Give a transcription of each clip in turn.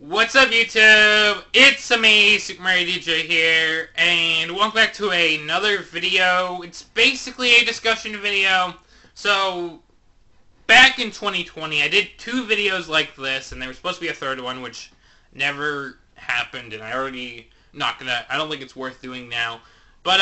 What's up, YouTube? It's me, Super Mario DJ here, and welcome back to another video. It's basically a discussion video. So, back in 2020, I did two videos like this, and there was supposed to be a third one, which never happened, and I don't think it's worth doing now. But,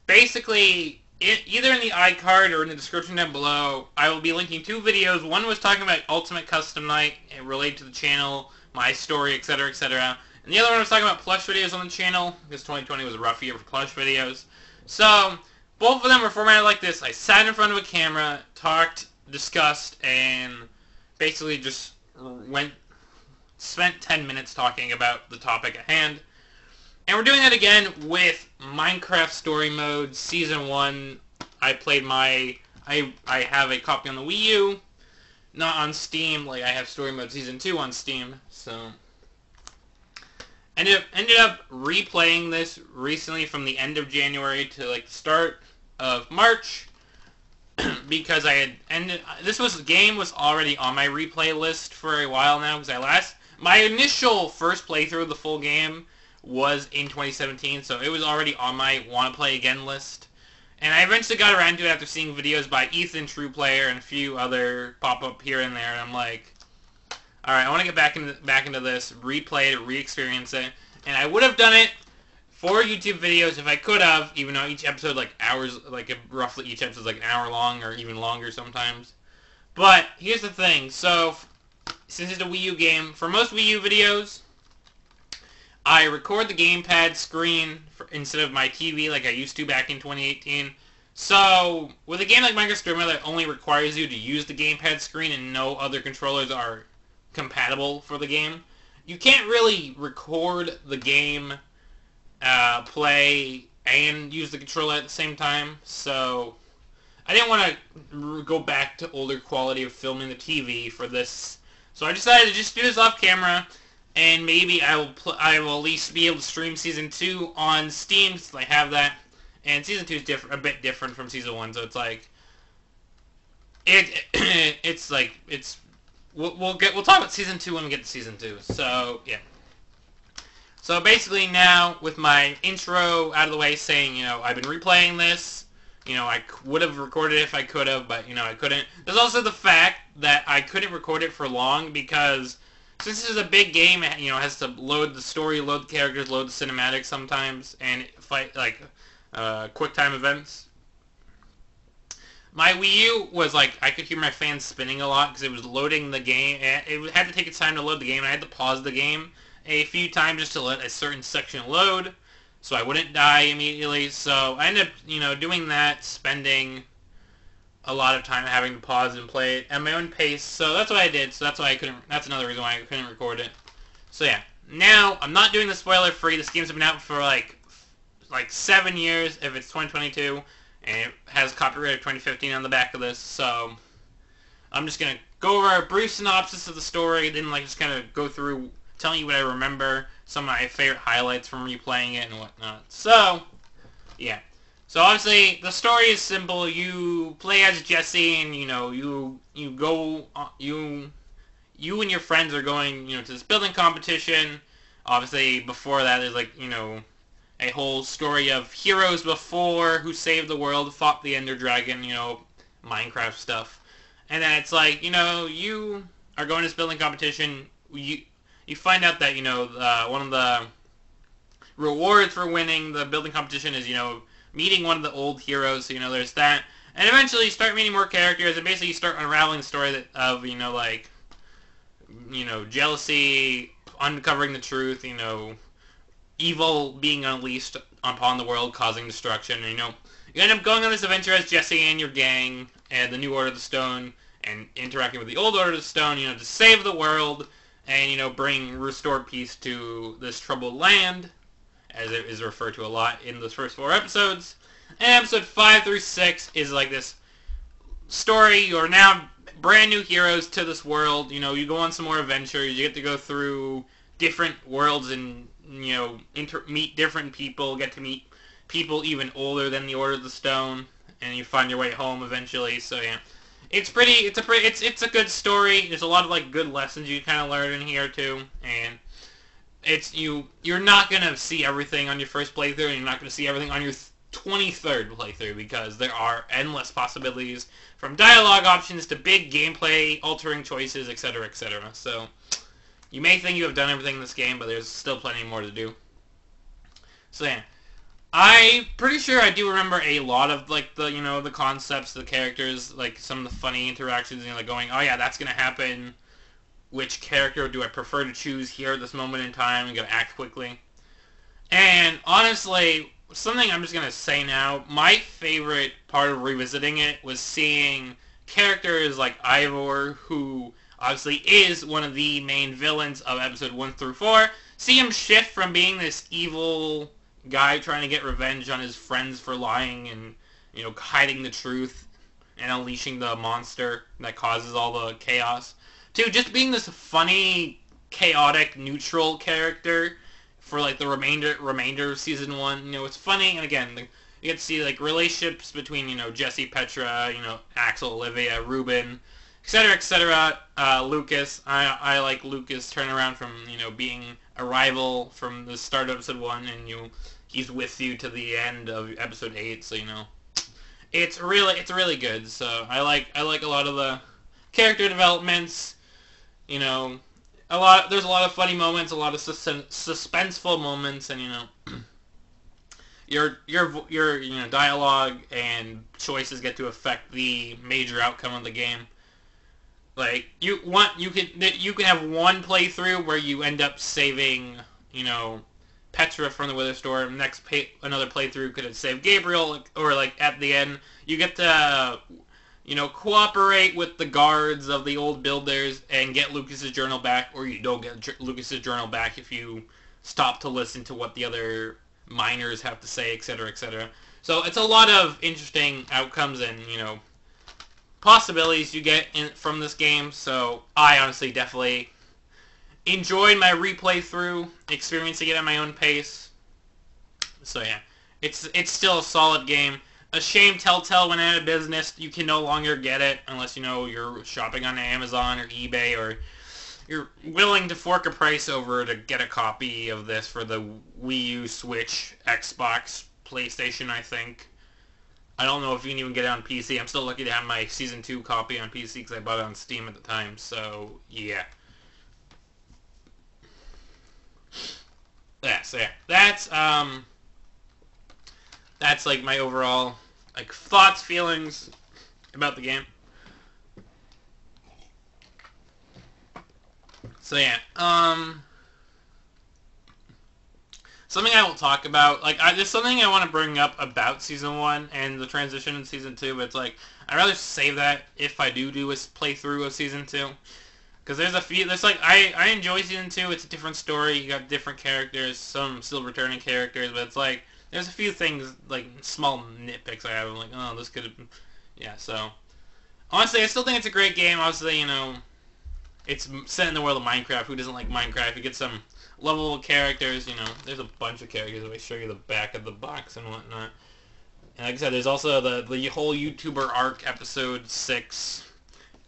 basically, either in the iCard or in the description down below, I will be linking two videos. One was talking about Ultimate Custom Night, and related to the channel, my story, etc., etc. And the other one was talking about plush videos on the channel, because 2020 was a rough year for plush videos. So, both of them were formatted like this. I sat in front of a camera, talked, discussed, and basically just spent 10 minutes talking about the topic at hand. And we're doing that again with Minecraft Story Mode Season 1. I have a copy on the Wii U, not on Steam. Like, I have Story Mode Season 2 on Steam, so ended up replaying this recently from the end of January to like the start of March because this game was already on my replay list for a while now, because my initial first playthrough of the full game was in 2017, so it was already on my want to play again list. And I eventually got around to it after seeing videos by Ethan TruePlayer and a few other pop up here and there, and I'm like, alright, I want to get back into this, replay it, re-experience it. And I would have done it for YouTube videos if I could have, even though each episode roughly each episode is like an hour long or even longer sometimes. But here's the thing, so since it's a Wii U game, for most Wii U videos, I record the gamepad screen instead of my TV like I used to back in 2018. So, with a game like Minecraft Story Mode that only requires you to use the gamepad screen and no other controllers are compatible for the game, you can't really record the game, play, and use the controller at the same time. So, I didn't want to go back to older quality of filming the TV for this. So I decided to just do this off camera. And maybe I will at least be able to stream Season 2 on Steam, since I have that. And Season 2 is a bit different from Season 1, so it's like... We'll talk about Season 2 when we get to Season 2. So, yeah. So basically now, with my intro out of the way saying, I've been replaying this. I would have recorded it if I could have, but, I couldn't. There's also the fact that I couldn't record it for long because... since this is a big game, it has to load the story, load the characters, load the cinematics sometimes, and fight, quick time events. My Wii U was, I could hear my fan spinning a lot because it was loading the game. It had to take its time to load the game, and I had to pause the game a few times just to let a certain section load, so I wouldn't die immediately. So I ended up, doing that, spending a lot of time having to pause and play it at my own pace, so that's what I did. So that's another reason why I couldn't record it. So yeah, now I'm not doing the spoiler free. This game's been out for like 7 years if it's 2022, and it has copyright of 2015 on the back of this. So I'm just gonna go over a brief synopsis of the story, then just kind of go through telling you what I remember, some of my favorite highlights from replaying it and whatnot. So yeah. So obviously the story is simple. You play as Jesse, and you and your friends are going to this building competition. Obviously before that there's a whole story of heroes before who saved the world, fought the Ender Dragon, Minecraft stuff. And then it's you are going to this building competition. You find out that one of the rewards for winning the building competition is meeting one of the old heroes, so there's that. And eventually you start meeting more characters, and basically you start unraveling the story of, jealousy, uncovering the truth, evil being unleashed upon the world, causing destruction, and, you end up going on this adventure as Jesse and your gang, and the New Order of the Stone, and interacting with the Old Order of the Stone, to save the world, and, bring restored peace to this troubled land, as it is referred to a lot in those first 4 episodes. And episode 5 through 6 is this story. You're now brand new heroes to this world. You go on some more adventures. You get to go through different worlds and, meet different people. Get to meet people even older than the Order of the Stone. And you find your way home eventually. So, yeah. it's a good story. There's a lot of like good lessons you kind of learn in here too, and you're not gonna see everything on your first playthrough, and you're not gonna see everything on your 23rd playthrough because there are endless possibilities from dialogue options to big gameplay altering choices, etc., etc. So you may think you have done everything in this game, but there's still plenty more to do. So yeah. I'm pretty sure I do remember a lot of like the concepts, the characters, like some of the funny interactions, like going, oh yeah, that's gonna happen. Which character do I prefer to choose here at this moment in time? I'm gonna act quickly. And honestly, something I'm just gonna say now, my favorite part of revisiting it was seeing characters like Ivor, who obviously is one of the main villains of episode 1 through 4. See him shift from being this evil guy trying to get revenge on his friends for lying and, hiding the truth and unleashing the monster that causes all the chaos, to just being this funny, chaotic, neutral character for like the remainder of season 1. It's funny, and again, you get to see like relationships between Jesse, Petra, Axel, Olivia, Ruben, etc., etc. Lucas, I like Lucas' turnaround from being a rival from the start of episode 1, and he's with you to the end of episode 8. So it's really good. So I like a lot of the character developments. There's a lot of funny moments, a lot of suspenseful moments, and your dialogue and choices get to affect the major outcome of the game. Like you can have one playthrough where you end up saving Petra from the Wither Storm. Another playthrough could have saved Gabriel, or like at the end you get to cooperate with the guards of the old builders and get Lucas's journal back, or you don't get Lucas's journal back if you stop to listen to what the other miners have to say, etc., etc. So it's a lot of interesting outcomes and possibilities you get from this game. So I honestly definitely enjoyed my replay through, experiencing it at my own pace. So yeah, it's still a solid game. A shame Telltale went out of business. You can no longer get it unless you're shopping on Amazon or eBay, or you're willing to fork a price over to get a copy of this for the Wii U, Switch, Xbox, PlayStation, I think. I don't know if you can even get it on PC. I'm still lucky to have my Season 2 copy on PC because I bought it on Steam at the time. So, yeah. Yeah, so yeah. That's like my overall like thoughts, feelings about the game. So yeah, something I will talk about, like there's something I want to bring up about season 1 and the transition in season 2, but it's like I'd rather save that if I do a playthrough of season 2. Because there's like, I enjoy season 2, it's a different story, you got different characters, some still returning characters, but it's like, there's a few things, like, small nitpicks I have, I'm like, oh, this could have been, yeah, so, honestly, I still think it's a great game, obviously, it's set in the world of Minecraft, who doesn't like Minecraft, you get some lovable characters, there's a bunch of characters, if I show you the back of the box and whatnot, and like I said, there's also the whole YouTuber arc, episode 6,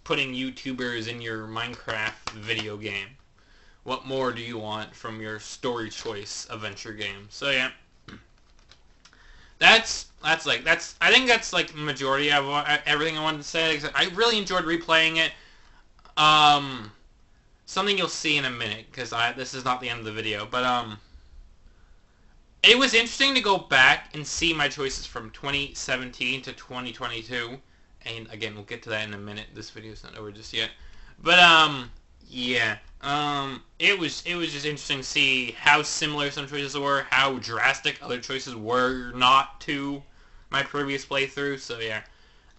putting YouTubers in your Minecraft video game. What more do you want from your story choice adventure game? So yeah, I think that's like majority of everything I wanted to say. I really enjoyed replaying it. Something you'll see in a minute, because this is not the end of the video, but it was interesting to go back and see my choices from 2017 to 2022. And again, we'll get to that in a minute. This video's not over just yet. But yeah. It was just interesting to see how similar some choices were, how drastic other choices were not to my previous playthrough. So yeah.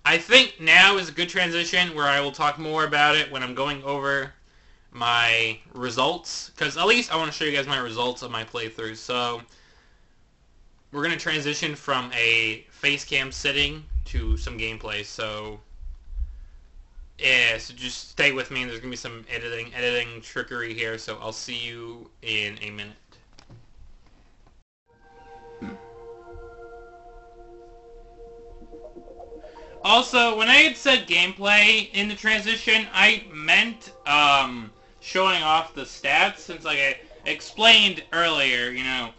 I think now is a good transition where I will talk more about it when I'm going over my results, because at least I want to show you guys my results of my playthrough. So we're going to transition from a face cam setting to some gameplay, so yeah, so just stay with me. There's going to be some editing trickery here, so I'll see you in a minute. Also, when I had said gameplay in the transition, I meant showing off the stats, since like I explained earlier, you know,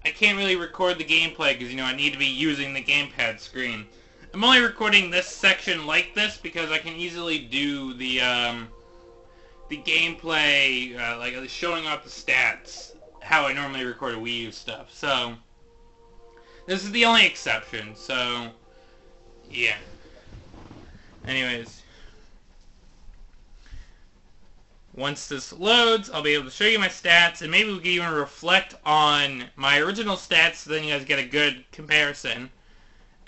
I can't really record the gameplay because, you know, I need to be using the gamepad screen. I'm only recording this section like this because I can easily do the gameplay, like showing off the stats, how I normally record Wii U stuff. So, this is the only exception, so, yeah. Anyways, once this loads, I'll be able to show you my stats, and maybe we can even reflect on my original stats, so then you guys get a good comparison.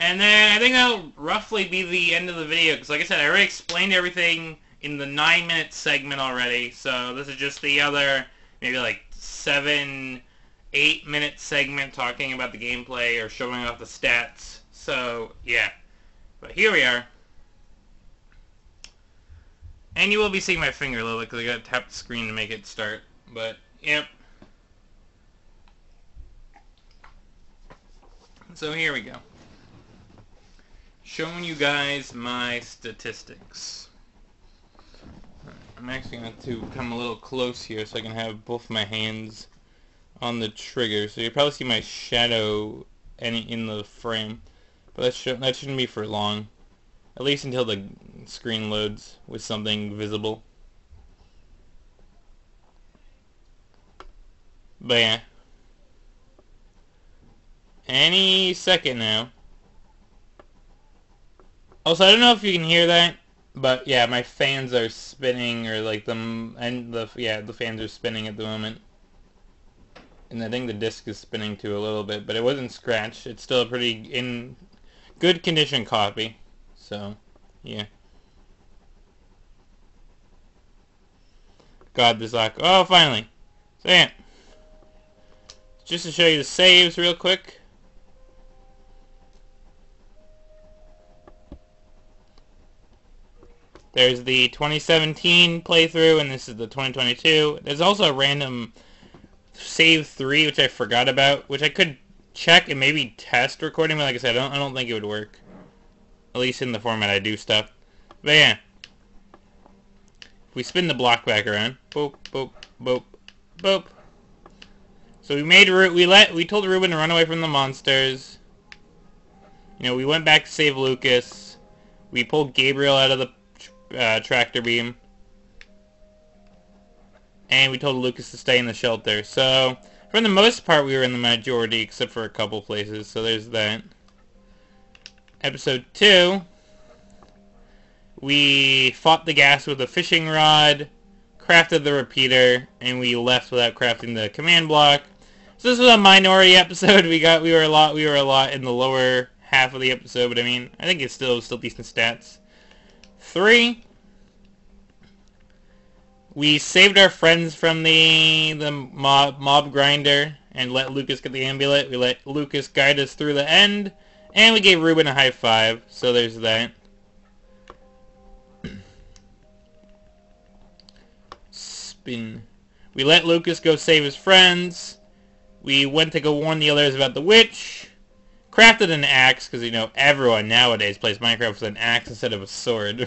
And then I think that'll roughly be the end of the video, because like I said, I already explained everything in the 9-minute segment already, so this is just the other, maybe like 7, 8-minute segment talking about the gameplay or showing off the stats. So, yeah. But here we are. And you will be seeing my finger a little bit, because I gotta tap the screen to make it start. But, yep. So here we go. Showing you guys my statistics. I'm actually going to come a little close here so I can have both my hands on the trigger. So you'll probably see my shadow in the frame. But that shouldn't be for long. At least until the screen loads with something visible. But yeah. Any second now. Also, I don't know if you can hear that, but yeah, my fans are spinning, or like the fans are spinning at the moment. And I think the disc is spinning too a little bit, but it wasn't scratched. It's still a pretty in good condition copy. So, yeah. God, this lock. Oh, finally. So, yeah. Just to show you the saves real quick. There's the 2017 playthrough, and this is the 2022. There's also a random save 3, which I forgot about, which I could check and maybe test recording, but like I said, I don't think it would work. At least in the format I do stuff. But yeah. If we spin the block back around. Boop, boop, boop, boop. So we told Ruben to run away from the monsters. You know, we went back to save Lucas. We pulled Gabriel out of the tractor beam. And we told Lucas to stay in the shelter. So, for the most part, we were in the majority, except for a couple places. So there's that. Episode 2, we fought the gas with a fishing rod, crafted the repeater, and we left without crafting the command block. So this was a minority episode. We were a lot in the lower half of the episode, but I mean, I think it's still decent stats. 3, we saved our friends from the mob grinder and let Lucas get the amulet. We let Lucas guide us through the end. And we gave Ruben a high five, so there's that. Spin. We let Lucas go save his friends. We went to go warn the others about the witch. Crafted an axe, because, you know, everyone nowadays plays Minecraft with an axe instead of a sword.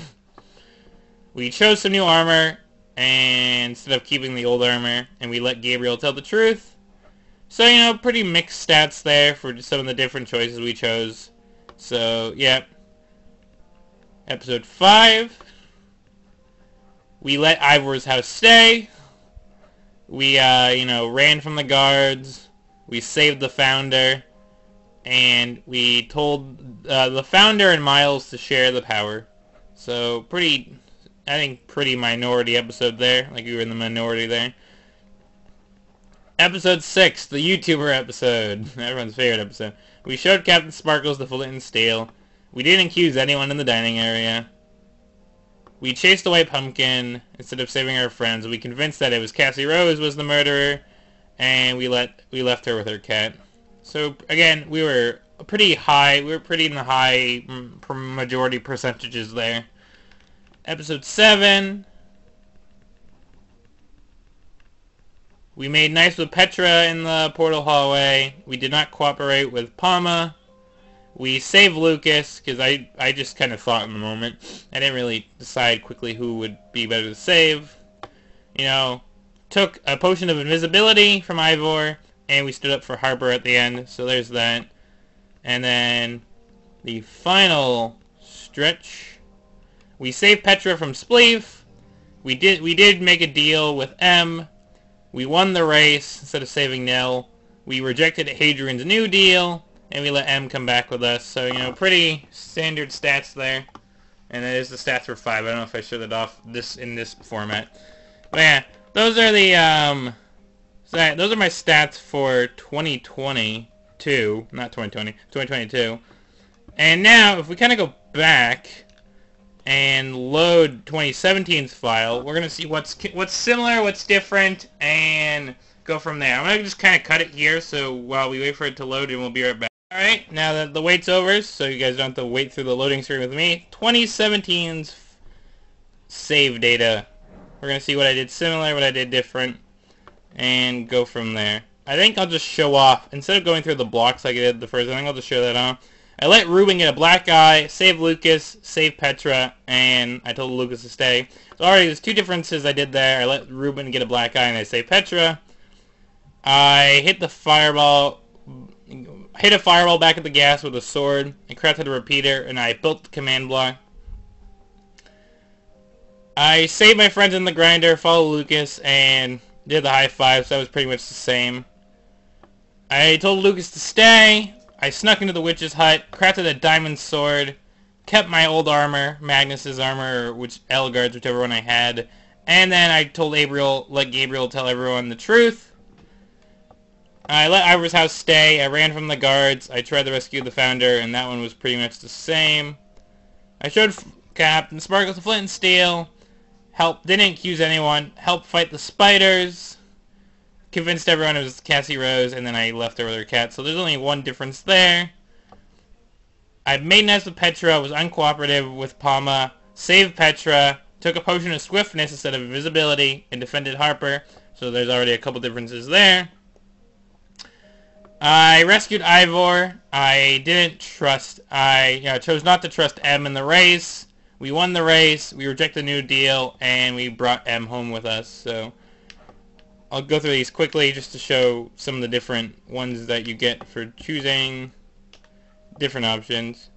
We chose some new armor, and instead of keeping the old armor, and we let Gabriel tell the truth. So, you know, pretty mixed stats there for some of the different choices we chose. So, yep. Episode 5. We let Ivor's house stay. We, you know, ran from the guards. We saved the founder. And we told the founder and Miles to share the power. So, I think pretty minority episode there. Like, we were in the minority there. Episode 6, the YouTuber episode. Everyone's favorite episode. We showed Captain Sparkles the Fullerton Steel. We didn't accuse anyone in the dining area. We chased away Pumpkin instead of saving our friends. We convinced that it was Cassie Rose was the murderer, and we left her with her cat. So again, we were pretty high. We were pretty in the high majority percentages there. Episode 7. We made nice with Petra in the portal hallway. We did not cooperate with Palma. We save Lucas, because I just kind of thought in the moment. I didn't really decide quickly who would be better to save. You know, took a potion of invisibility from Ivor, and we stood up for Harper at the end, so there's that. And then the final stretch, we saved Petra from Spleef. We did make a deal with M. We won the race instead of saving Nell. We rejected Hadrian's new deal, and we let M come back with us. So, you know, pretty standard stats there. And that is the stats for 5. I don't know if I showed it off in this format. But yeah, those are the those are my stats for 2022, not 2020, 2022. And now, if we kind of go back and load 2017's file, we're gonna see what's similar, what's different, and go from there. I'm gonna just kind of cut it here, so while we wait for it to load, and we'll be right back. All right, now that the wait's over, so you guys don't have to wait through the loading screen with me. 2017's save data. We're gonna see what I did similar, what I did different, and go from there. I think I'll just show off, instead of going through the blocks like I did the first, I think I'll just show that off. I let Ruben get a black eye, save Lucas, save Petra, and I told Lucas to stay. So already there's 2 differences I did there. I let Ruben get a black eye and I saved Petra. I hit a fireball back at the gas with a sword. I crafted a repeater and I built the command block. I saved my friends in the grinder, followed Lucas, and did the high five, so that was pretty much the same. I told Lucas to stay. I snuck into the witch's hut, crafted a diamond sword, kept my old armor, Magnus's armor, or Ellegaard's, whichever one I had, and then I told let Gabriel tell everyone the truth. I let Ivor's house stay, I ran from the guards, I tried to rescue the founder, and that one was pretty much the same. I showed Captain Sparkles the flint and steel, didn't accuse anyone, helped fight the spiders, convinced everyone it was Cassie Rose, and then I left her with her cat. So there's only one difference there. I made nice with Petra, was uncooperative with Palma, saved Petra, took a potion of swiftness instead of invisibility, and defended Harper. So there's already a couple differences there. I rescued Ivor. I chose not to trust M in the race. We won the race, we rejected the new deal, and we brought M home with us. So I'll go through these quickly just to show some of the different ones that you get for choosing different options.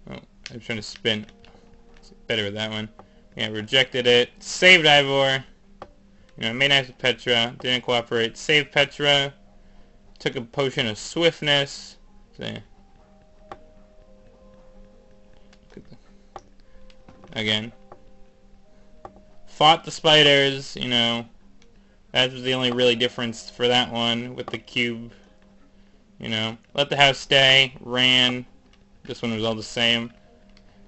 Oh, I'm trying to spin. It's better with that one. Yeah, rejected it. Saved Ivor. You know, made nice with Petra. Didn't cooperate. Saved Petra. Took a potion of swiftness. So, yeah. Again. Fought the spiders, you know. That was the only really difference for that one with the cube. You know. Let the house stay. Ran. This one was all the same.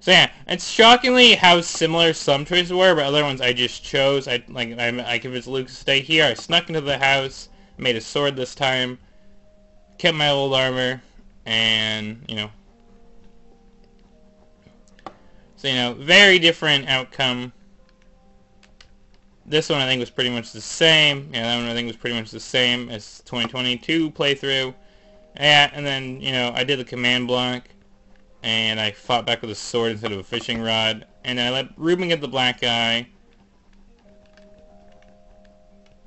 So yeah, it's shockingly how similar some choices were, but other ones I just chose. I convinced Luke to stay here. I snuck into the house. Made a sword this time. Kept my old armor. And, you know. So, you know, very different outcome. This one I think was pretty much the same. Yeah, that one I think was pretty much the same as 2022 playthrough. Yeah, and then, you know, I did the command block. And I fought back with a sword instead of a fishing rod. And then I let Ruben get the black eye.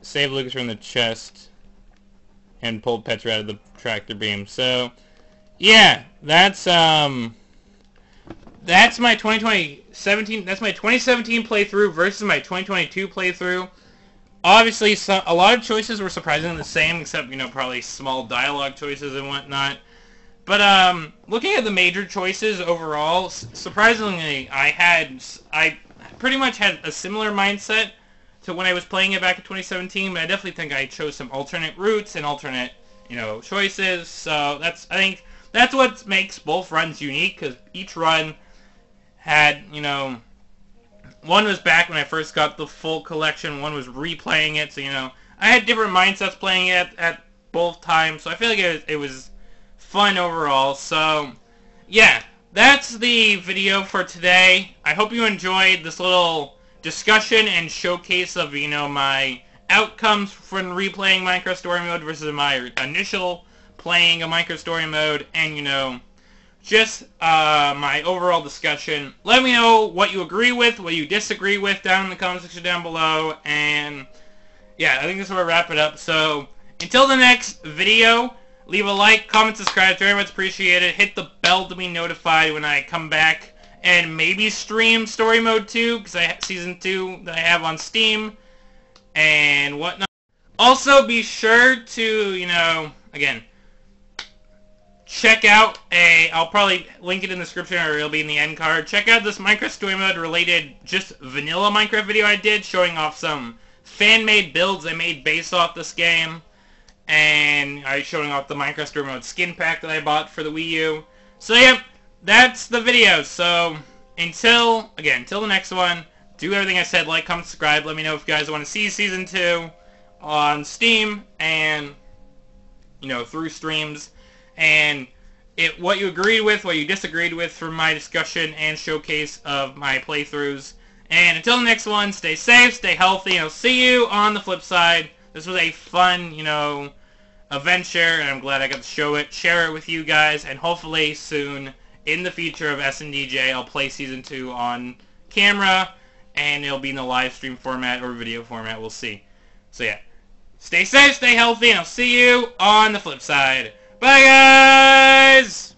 Saved Lucas from the chest. And pulled Petra out of the tractor beam. So, yeah, that's my 2017. That's my 2017 playthrough versus my 2022 playthrough. Obviously, a lot of choices were surprisingly the same, except, you know, probably small dialogue choices and whatnot. But looking at the major choices overall, surprisingly, I pretty much had a similar mindset to when I was playing it back in 2017. But I definitely think I chose some alternate routes and alternate, you know, choices. So I think that's what makes both runs unique, because each run had, you know, one was back when I first got the full collection, one was replaying it, so, you know, I had different mindsets playing it at both times, so I feel like it was fun overall. So, yeah, that's the video for today. I hope you enjoyed this little discussion and showcase of, you know, my outcomes from replaying Minecraft Story Mode versus my initial playing of Minecraft Story Mode, and, you know, just my overall discussion. Let me know what you agree with, what you disagree with down in the comment section down below. And yeah, I think this is where we wrap it up. So until the next video, leave a like, comment, subscribe. Very much appreciated. Hit the bell to be notified when I come back and maybe stream Story Mode 2, because I have Season 2 that I have on Steam and whatnot. Also, be sure to, again, check out I'll probably link it in the description, or it'll be in the end card. Check out this Minecraft Story Mode related, just vanilla Minecraft video I did, showing off some fan-made builds I made based off this game. And I showing off the Minecraft Story Mode skin pack that I bought for the Wii U. So yeah, that's the video. So until the next one, do everything I said, like, comment, subscribe. Let me know if you guys want to see Season 2 on Steam and, through streams. And what you agreed with, what you disagreed with from my discussion and showcase of my playthroughs. And until the next one, stay safe, stay healthy, and I'll see you on the flip side. This was a fun, adventure, and I'm glad I got to share it with you guys, and hopefully soon, in the future of SNDJ, I'll play Season 2 on camera, and it'll be in the live stream format or video format, we'll see. So yeah, stay safe, stay healthy, and I'll see you on the flip side. Bye, guys!